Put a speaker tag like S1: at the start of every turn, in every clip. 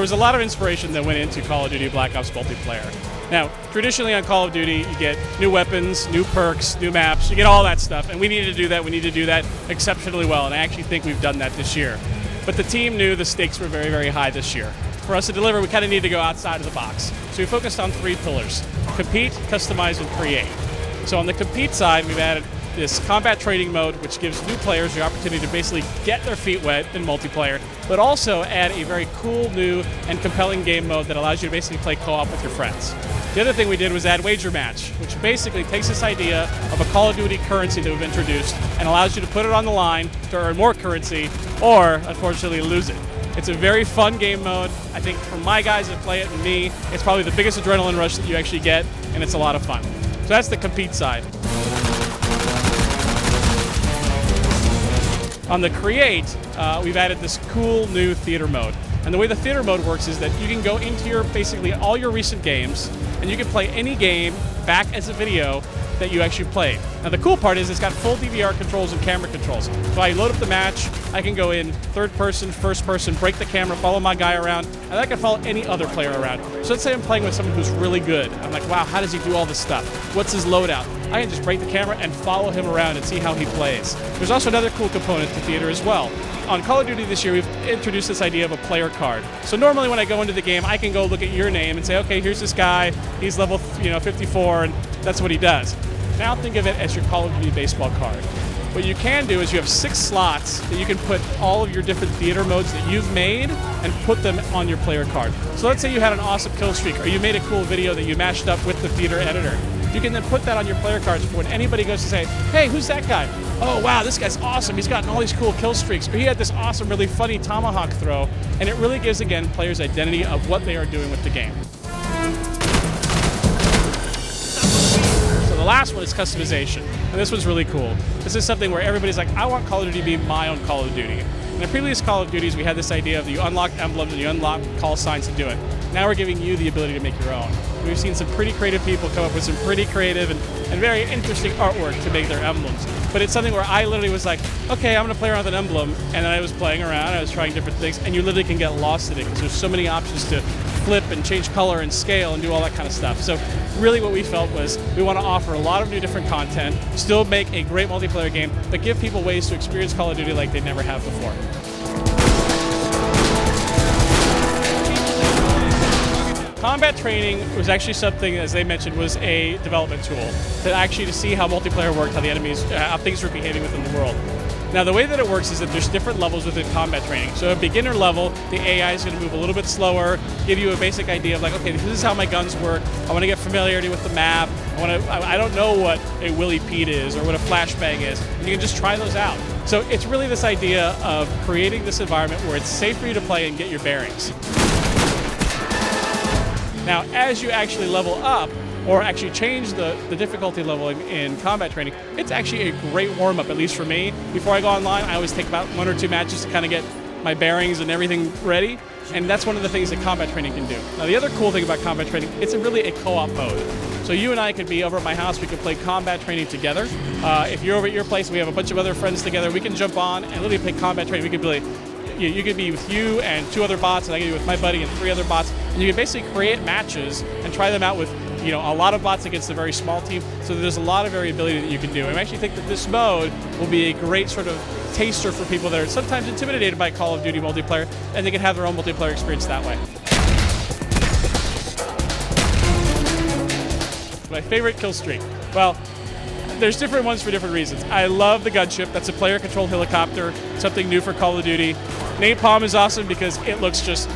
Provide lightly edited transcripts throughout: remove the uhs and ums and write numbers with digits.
S1: there was a lot of inspiration that went into Call of Duty Black Ops multiplayer. Now, traditionally on Call of Duty, you get new weapons, new perks, new maps, you get all that stuff, and we needed to do that. We need to do that exceptionally well, and I actually think we've done that this year. But the team knew the stakes were very, very high this year. For us to deliver, we kind of need to go outside of the box. So we focused on 3 pillars: compete, customize, and create. So on the compete side, we've added this combat training mode, which gives new players the opportunity to basically get their feet wet in multiplayer, but also add a very cool, new, and compelling game mode that allows you to basically play co-op with your friends. The other thing we did was add Wager Match, which basically takes this idea of a Call of Duty currency that we've introduced and allows you to put it on the line to earn more currency, or, unfortunately, lose it. It's a very fun game mode. I think for my guys that play it and me, it's probably the biggest adrenaline rush that you actually get, and it's a lot of fun. So that's the compete side. On the create, we've added this cool new theater mode. And the way the theater mode works is that you can go into your basically all your recent games, and you can play any game back as a video that you actually played. Now the cool part is it's got full DVR controls and camera controls. So I load up the match, I can go in third person, first person, break the camera, follow my guy around, and I can follow any other player around. So let's say I'm playing with someone who's really good. I'm like, wow, how does he do all this stuff? What's his loadout? I can just break the camera and follow him around and see how he plays. There's also another cool component to theater as well. On Call of Duty this year, we've introduced this idea of a player card. So normally when I go into the game, I can go look at your name and say, okay, here's this guy, he's level 54, and that's what he does. Now think of it as your Call of Duty baseball card. What you can do is you have 6 slots that you can put all of your different theater modes that you've made and put them on your player card. So let's say you had an awesome kill streak, or you made a cool video that you mashed up with the theater editor. You can then put that on your player cards for when anybody goes to say, hey, who's that guy? Oh, wow, this guy's awesome. He's gotten all these cool kill streaks. Or he had this awesome, really funny tomahawk throw. And it really gives, again, players identity of what they are doing with the game. So the last one is customization. And this one's really cool. This is something where everybody's like, I want Call of Duty to be my own Call of Duty. In the previous Call of Duties, we had this idea of you unlock emblems and you unlock call signs to do it. Now we're giving you the ability to make your own. We've seen some pretty creative people come up with some pretty creative and very interesting artwork to make their emblems. But it's something where I literally was like, okay, I'm going to play around with an emblem, and then I was playing around, I was trying different things, and you literally can get lost in it because there's so many options to flip and change color and scale and do all that kind of stuff. So really what we felt was we want to offer a lot of new different content, still make a great multiplayer game, but give people ways to experience Call of Duty like they never have before. Combat training was actually something, as they mentioned, was a development tool to see how multiplayer worked, how the enemies, how things were behaving within the world. Now the way that it works is that there's different levels within combat training. So at beginner level, the AI is going to move a little bit slower, give you a basic idea of like, okay, this is how my guns work. I want to get familiarity with the map. I don't know what a Willy Pete is or what a flashbang is. And you can just try those out. So it's really this idea of creating this environment where it's safe for you to play and get your bearings. Now, as you actually level up, or actually change the difficulty level in combat training, it's actually a great warm-up, at least for me. Before I go online, I always take about 1 or 2 matches to kind of get my bearings and everything ready, and that's one of the things that combat training can do. Now, the other cool thing about combat training, it's really a co-op mode. So you and I could be over at my house, we could play combat training together. If you're over at your place, we have a bunch of other friends together, we can jump on and literally play combat training. We could play. You could be with you and 2 other bots, and I could be with my buddy and 3 other bots, and you can basically create matches and try them out with a lot of bots against a very small team. So there's a lot of variability that you can do. And I actually think that this mode will be a great sort of taster for people that are sometimes intimidated by Call of Duty multiplayer, and they can have their own multiplayer experience that way. My favorite kill streak. Well, there's different ones for different reasons. I love the gunship. That's a player-controlled helicopter, something new for Call of Duty. Napalm is awesome because it looks just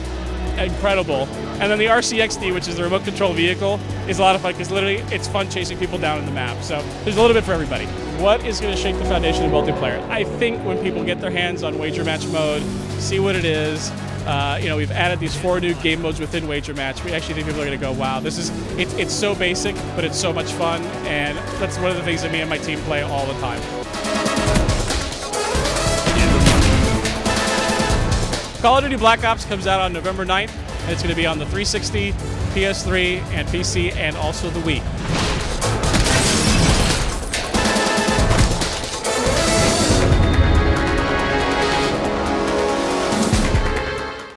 S1: incredible. And then the RCXD, which is the remote control vehicle, is a lot of fun because literally it's fun chasing people down in the map. So there's a little bit for everybody. What is going to shake the foundation of multiplayer? I think when people get their hands on Wager Match mode, see what it is. We've added these 4 new game modes within Wager Match. We actually think people are going to go, wow, it's so basic, but it's so much fun. And that's one of the things that me and my team play all the time. Call of Duty Black Ops comes out on November 9th, and it's going to be on the 360, PS3, and PC, and also the Wii.